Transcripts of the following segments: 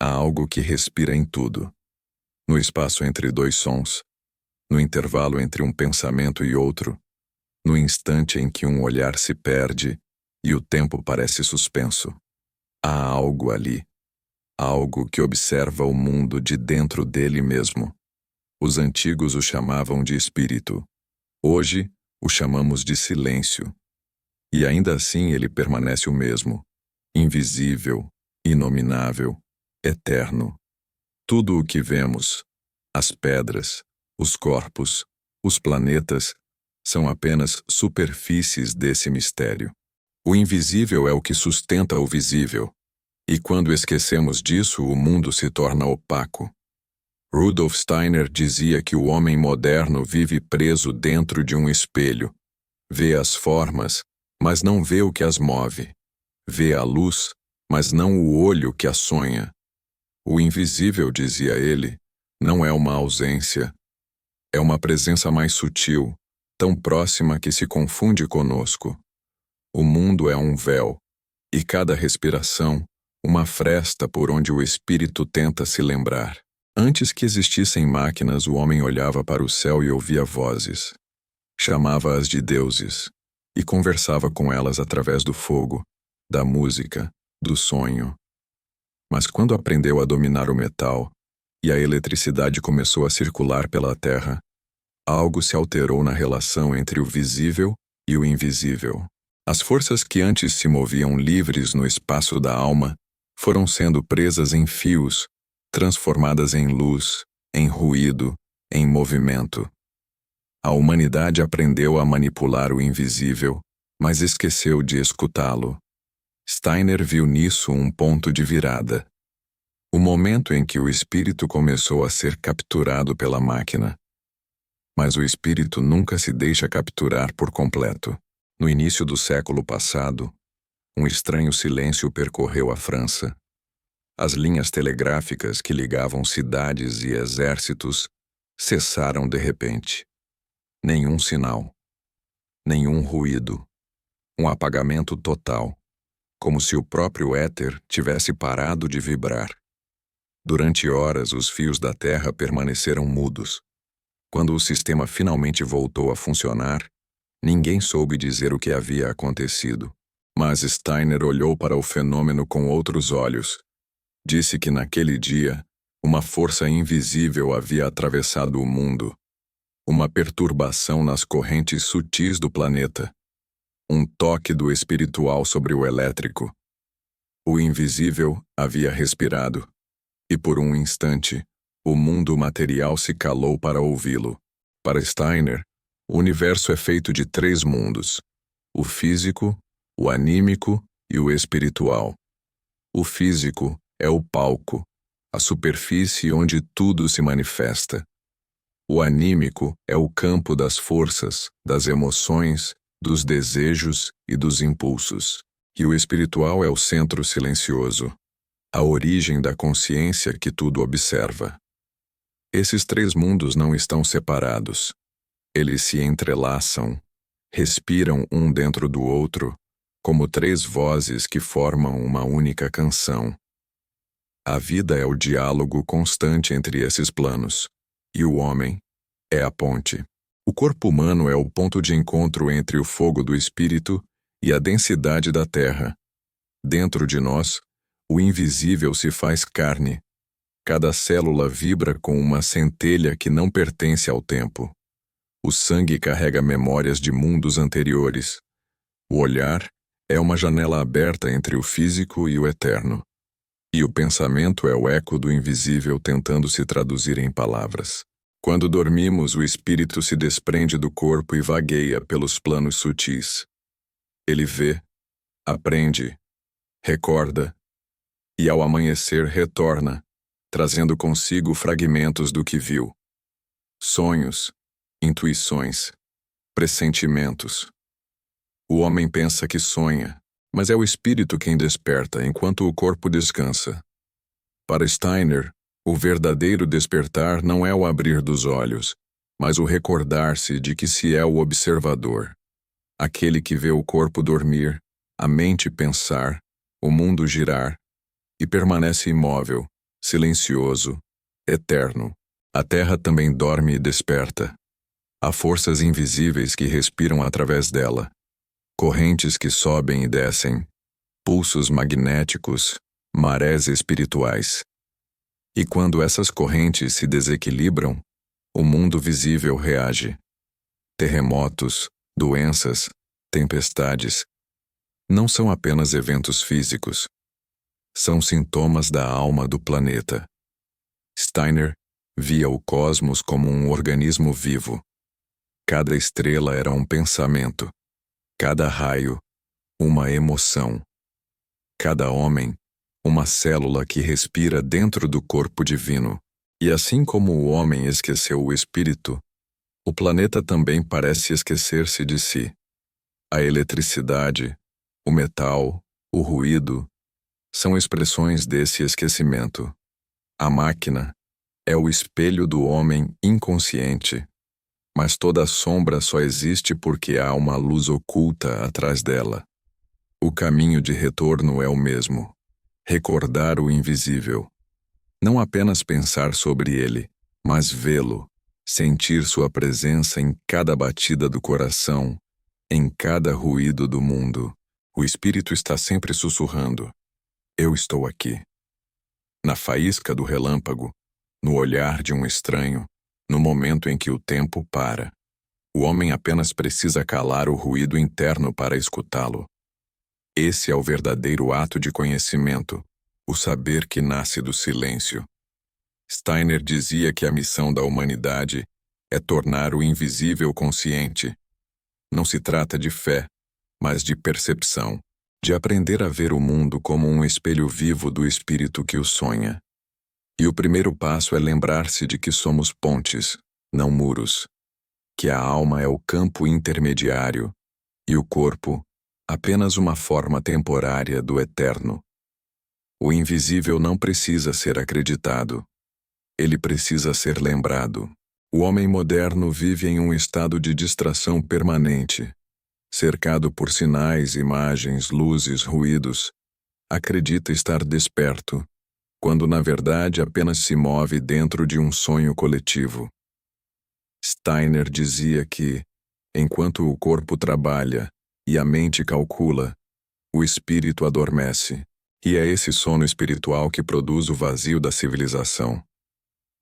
Há algo que respira em tudo. No espaço entre dois sons, no intervalo entre um pensamento e outro, no instante em que um olhar se perde e o tempo parece suspenso. Há algo ali, algo que observa o mundo de dentro dele mesmo. Os antigos o chamavam de espírito. Hoje, o chamamos de silêncio. E ainda assim ele permanece o mesmo, invisível, inominável, eterno. Tudo o que vemos, as pedras, os corpos, os planetas, são apenas superfícies desse mistério. O invisível é o que sustenta o visível, e quando esquecemos disso, o mundo se torna opaco. Rudolf Steiner dizia que o homem moderno vive preso dentro de um espelho. Vê as formas, mas não vê o que as move. Vê a luz, mas não o olho que a sonha. O invisível, dizia ele, não é uma ausência. É uma presença mais sutil, tão próxima que se confunde conosco. O mundo é um véu, e cada respiração, uma fresta por onde o espírito tenta se lembrar. Antes que existissem máquinas, o homem olhava para o céu e ouvia vozes. Chamava-as de deuses, e conversava com elas através do fogo, da música, do sonho. Mas quando aprendeu a dominar o metal, e a eletricidade começou a circular pela terra, algo se alterou na relação entre o visível e o invisível. As forças que antes se moviam livres no espaço da alma foram sendo presas em fios, transformadas em luz, em ruído, em movimento. A humanidade aprendeu a manipular o invisível, mas esqueceu de escutá-lo. Steiner viu nisso um ponto de virada. O momento em que o espírito começou a ser capturado pela máquina. Mas o espírito nunca se deixa capturar por completo. No início do século passado, um estranho silêncio percorreu a França. As linhas telegráficas que ligavam cidades e exércitos cessaram de repente. Nenhum sinal. Nenhum ruído. Um apagamento total, como se o próprio éter tivesse parado de vibrar. Durante horas, os fios da Terra permaneceram mudos. Quando o sistema finalmente voltou a funcionar, ninguém soube dizer o que havia acontecido. Mas Steiner olhou para o fenômeno com outros olhos. Disse que naquele dia, uma força invisível havia atravessado o mundo. Uma perturbação nas correntes sutis do planeta. Um toque do espiritual sobre o elétrico. O invisível havia respirado. E por um instante, o mundo material se calou para ouvi-lo. Para Steiner, o universo é feito de 3 mundos: o físico, o anímico e o espiritual. O físico é o palco, a superfície onde tudo se manifesta. O anímico é o campo das forças, das emoções, dos desejos e dos impulsos. E o espiritual é o centro silencioso, a origem da consciência que tudo observa. Esses 3 mundos não estão separados. Eles se entrelaçam, respiram um dentro do outro, como 3 vozes que formam uma única canção. A vida é o diálogo constante entre esses planos, e o homem é a ponte. O corpo humano é o ponto de encontro entre o fogo do espírito e a densidade da terra. Dentro de nós, o invisível se faz carne. Cada célula vibra com uma centelha que não pertence ao tempo. O sangue carrega memórias de mundos anteriores. O olhar é uma janela aberta entre o físico e o eterno. E o pensamento é o eco do invisível tentando se traduzir em palavras. Quando dormimos, o espírito se desprende do corpo e vagueia pelos planos sutis. Ele vê, aprende, recorda, e ao amanhecer retorna, trazendo consigo fragmentos do que viu. Sonhos, intuições, pressentimentos. O homem pensa que sonha, mas é o espírito quem desperta enquanto o corpo descansa. Para Steiner, o verdadeiro despertar não é o abrir dos olhos, mas o recordar-se de que se é o observador. Aquele que vê o corpo dormir, a mente pensar, o mundo girar, e permanece imóvel, silencioso, eterno. A terra também dorme e desperta. Há forças invisíveis que respiram através dela, correntes que sobem e descem, pulsos magnéticos, marés espirituais. E quando essas correntes se desequilibram, o mundo visível reage. Terremotos, doenças, tempestades não são apenas eventos físicos. São sintomas da alma do planeta. Steiner via o cosmos como um organismo vivo. Cada estrela era um pensamento. Cada raio, uma emoção. Cada homem, uma célula que respira dentro do corpo divino. E assim como o homem esqueceu o espírito, o planeta também parece esquecer-se de si. A eletricidade, o metal, o ruído, são expressões desse esquecimento. A máquina é o espelho do homem inconsciente, mas toda sombra só existe porque há uma luz oculta atrás dela. O caminho de retorno é o mesmo: recordar o invisível. Não apenas pensar sobre ele, mas vê-lo, sentir sua presença em cada batida do coração, em cada ruído do mundo. O espírito está sempre sussurrando: eu estou aqui. Na faísca do relâmpago, no olhar de um estranho, no momento em que o tempo para. O homem apenas precisa calar o ruído interno para escutá-lo. Esse é o verdadeiro ato de conhecimento, o saber que nasce do silêncio. Steiner dizia que a missão da humanidade é tornar o invisível consciente. Não se trata de fé, mas de percepção, de aprender a ver o mundo como um espelho vivo do espírito que o sonha. E o primeiro passo é lembrar-se de que somos pontes, não muros, que a alma é o campo intermediário e o corpo apenas uma forma temporária do eterno. O invisível não precisa ser acreditado. Ele precisa ser lembrado. O homem moderno vive em um estado de distração permanente, cercado por sinais, imagens, luzes, ruídos. Acredita estar desperto, quando na verdade apenas se move dentro de um sonho coletivo. Steiner dizia que, enquanto o corpo trabalha e a mente calcula, o espírito adormece, e é esse sono espiritual que produz o vazio da civilização.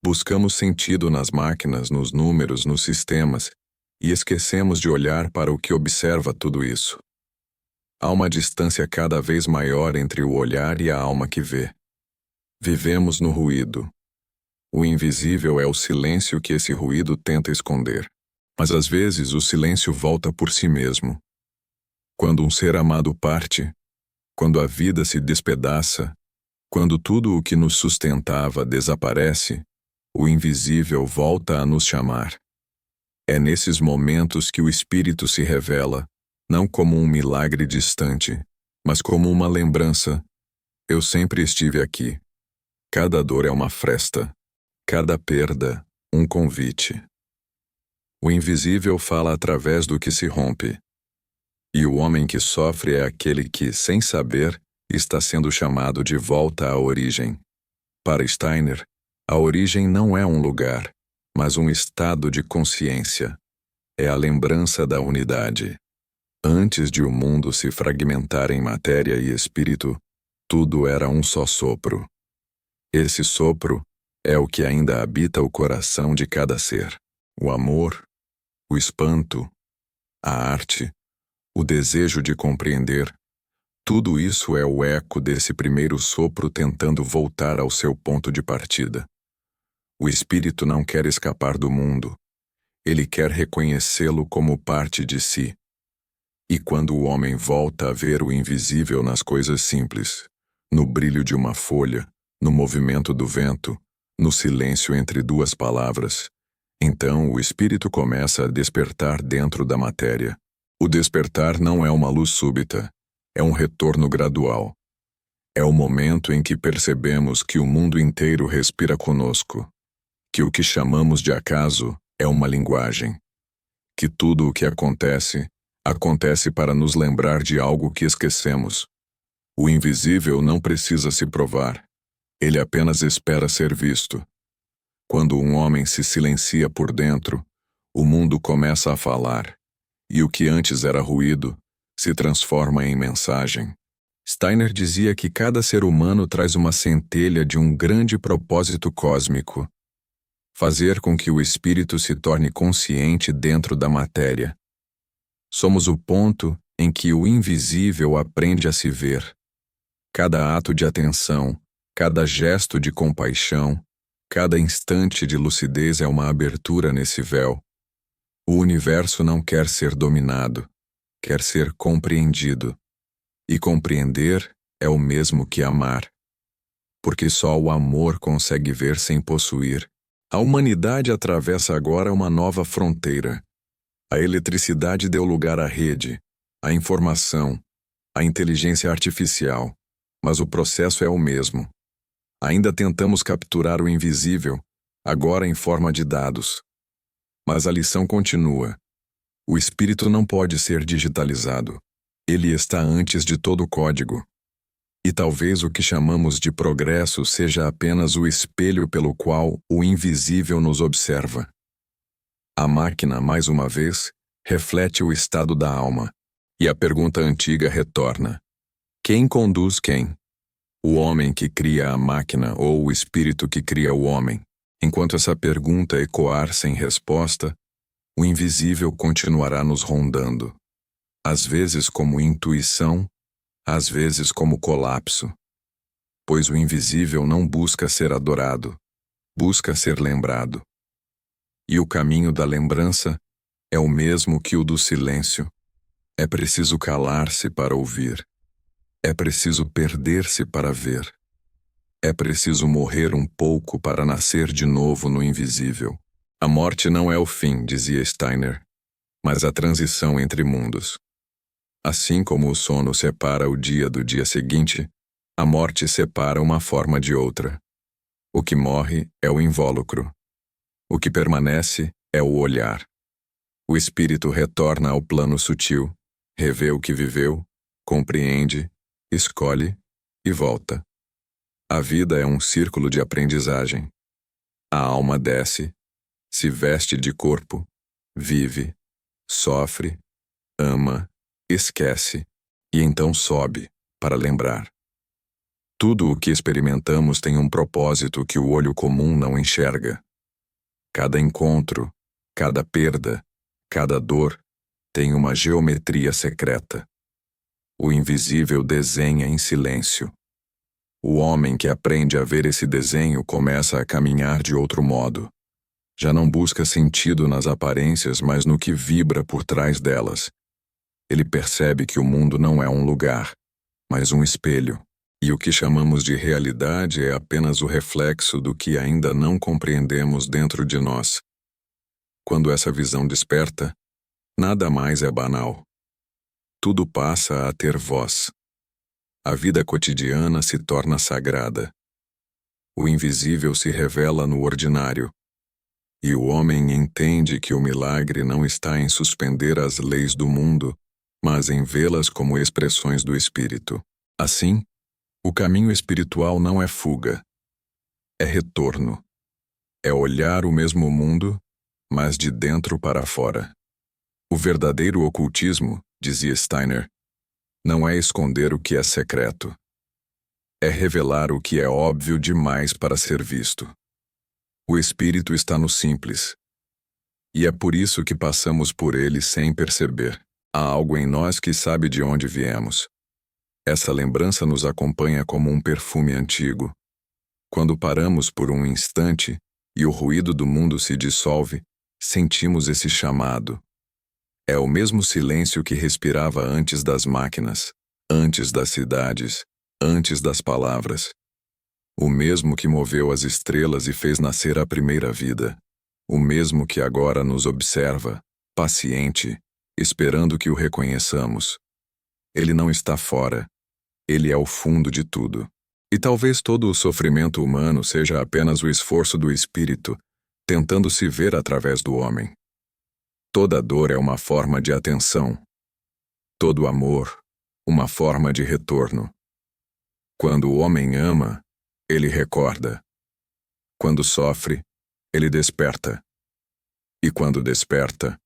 Buscamos sentido nas máquinas, nos números, nos sistemas, e esquecemos de olhar para o que observa tudo isso. Há uma distância cada vez maior entre o olhar e a alma que vê. Vivemos no ruído. O invisível é o silêncio que esse ruído tenta esconder. Mas às vezes o silêncio volta por si mesmo. Quando um ser amado parte, quando a vida se despedaça, quando tudo o que nos sustentava desaparece, o invisível volta a nos chamar. É nesses momentos que o espírito se revela, não como um milagre distante, mas como uma lembrança. Eu sempre estive aqui. Cada dor é uma fresta, cada perda, um convite. O invisível fala através do que se rompe. E o homem que sofre é aquele que, sem saber, está sendo chamado de volta à origem. Para Steiner, a origem não é um lugar, mas um estado de consciência. É a lembrança da unidade. Antes de o mundo se fragmentar em matéria e espírito, tudo era um só sopro. Esse sopro é o que ainda habita o coração de cada ser. O amor, o espanto, a arte, o desejo de compreender, tudo isso é o eco desse primeiro sopro tentando voltar ao seu ponto de partida. O espírito não quer escapar do mundo. Ele quer reconhecê-lo como parte de si. E quando o homem volta a ver o invisível nas coisas simples, no brilho de uma folha, no movimento do vento, no silêncio entre duas palavras, então o espírito começa a despertar dentro da matéria. O despertar não é uma luz súbita, é um retorno gradual. É o momento em que percebemos que o mundo inteiro respira conosco, que o que chamamos de acaso é uma linguagem, que tudo o que acontece, acontece para nos lembrar de algo que esquecemos. O invisível não precisa se provar. Ele apenas espera ser visto. Quando um homem se silencia por dentro, o mundo começa a falar, e o que antes era ruído se transforma em mensagem. Steiner dizia que cada ser humano traz uma centelha de um grande propósito cósmico: fazer com que o espírito se torne consciente dentro da matéria. Somos o ponto em que o invisível aprende a se ver. Cada ato de atenção, cada gesto de compaixão, cada instante de lucidez é uma abertura nesse véu. O universo não quer ser dominado, quer ser compreendido. E compreender é o mesmo que amar. Porque só o amor consegue ver sem possuir. A humanidade atravessa agora uma nova fronteira. A eletricidade deu lugar à rede, à informação, à inteligência artificial, mas o processo é o mesmo. Ainda tentamos capturar o invisível, agora em forma de dados. Mas a lição continua. O espírito não pode ser digitalizado. Ele está antes de todo o código. E talvez o que chamamos de progresso seja apenas o espelho pelo qual o invisível nos observa. A máquina, mais uma vez, reflete o estado da alma. E a pergunta antiga retorna: quem conduz quem? O homem que cria a máquina ou o espírito que cria o homem? Enquanto essa pergunta ecoar sem resposta, o invisível continuará nos rondando. Às vezes como intuição, às vezes como colapso. Pois o invisível não busca ser adorado, busca ser lembrado. E o caminho da lembrança é o mesmo que o do silêncio. É preciso calar-se para ouvir. É preciso perder-se para ver. É preciso morrer um pouco para nascer de novo no invisível. A morte não é o fim, dizia Steiner, mas a transição entre mundos. Assim como o sono separa o dia do dia seguinte, a morte separa uma forma de outra. O que morre é o invólucro. O que permanece é o olhar. O espírito retorna ao plano sutil, revê o que viveu, compreende, escolhe e volta. A vida é um círculo de aprendizagem. A alma desce, se veste de corpo, vive, sofre, ama, esquece e então sobe para lembrar. Tudo o que experimentamos tem um propósito que o olho comum não enxerga. Cada encontro, cada perda, cada dor tem uma geometria secreta. O invisível desenha em silêncio. O homem que aprende a ver esse desenho começa a caminhar de outro modo. Já não busca sentido nas aparências, mas no que vibra por trás delas. Ele percebe que o mundo não é um lugar, mas um espelho, e o que chamamos de realidade é apenas o reflexo do que ainda não compreendemos dentro de nós. Quando essa visão desperta, nada mais é banal. Tudo passa a ter voz. A vida cotidiana se torna sagrada. O invisível se revela no ordinário. E o homem entende que o milagre não está em suspender as leis do mundo, mas em vê-las como expressões do espírito. Assim, o caminho espiritual não é fuga, é retorno. É olhar o mesmo mundo, mas de dentro para fora. O verdadeiro ocultismo, dizia Steiner, não é esconder o que é secreto. É revelar o que é óbvio demais para ser visto. O espírito está no simples. E é por isso que passamos por ele sem perceber. Há algo em nós que sabe de onde viemos. Essa lembrança nos acompanha como um perfume antigo. Quando paramos por um instante e o ruído do mundo se dissolve, sentimos esse chamado. É o mesmo silêncio que respirava antes das máquinas, antes das cidades, antes das palavras. O mesmo que moveu as estrelas e fez nascer a primeira vida. O mesmo que agora nos observa, paciente, esperando que o reconheçamos. Ele não está fora. Ele é o fundo de tudo. E talvez todo o sofrimento humano seja apenas o esforço do espírito, tentando se ver através do homem. Toda dor é uma forma de atenção. Todo amor, uma forma de retorno. Quando o homem ama, ele recorda. Quando sofre, ele desperta. E quando desperta,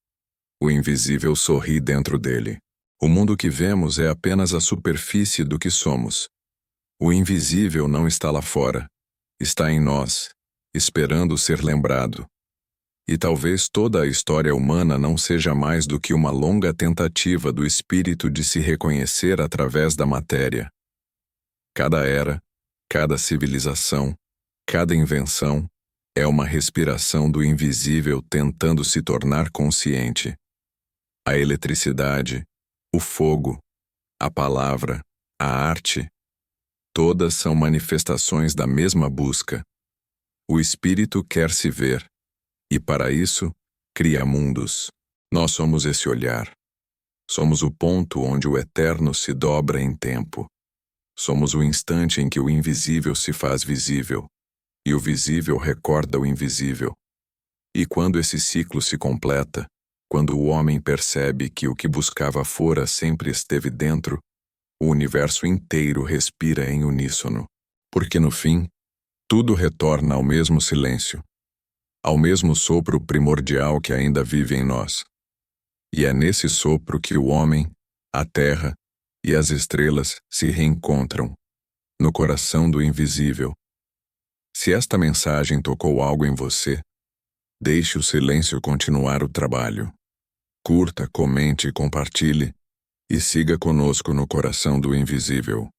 o invisível sorri dentro dele. O mundo que vemos é apenas a superfície do que somos. O invisível não está lá fora, está em nós, esperando ser lembrado. E talvez toda a história humana não seja mais do que uma longa tentativa do espírito de se reconhecer através da matéria. Cada era, cada civilização, cada invenção é uma respiração do invisível tentando se tornar consciente. A eletricidade, o fogo, a palavra, a arte, todas são manifestações da mesma busca. O espírito quer se ver, e para isso, cria mundos. Nós somos esse olhar. Somos o ponto onde o eterno se dobra em tempo. Somos o instante em que o invisível se faz visível, e o visível recorda o invisível. E quando esse ciclo se completa, quando o homem percebe que o que buscava fora sempre esteve dentro, o universo inteiro respira em uníssono. Porque no fim, tudo retorna ao mesmo silêncio, ao mesmo sopro primordial que ainda vive em nós. E é nesse sopro que o homem, a terra e as estrelas se reencontram, no coração do invisível. Se esta mensagem tocou algo em você, deixe o silêncio continuar o trabalho. Curta, comente e compartilhe, e siga conosco no coração do invisível.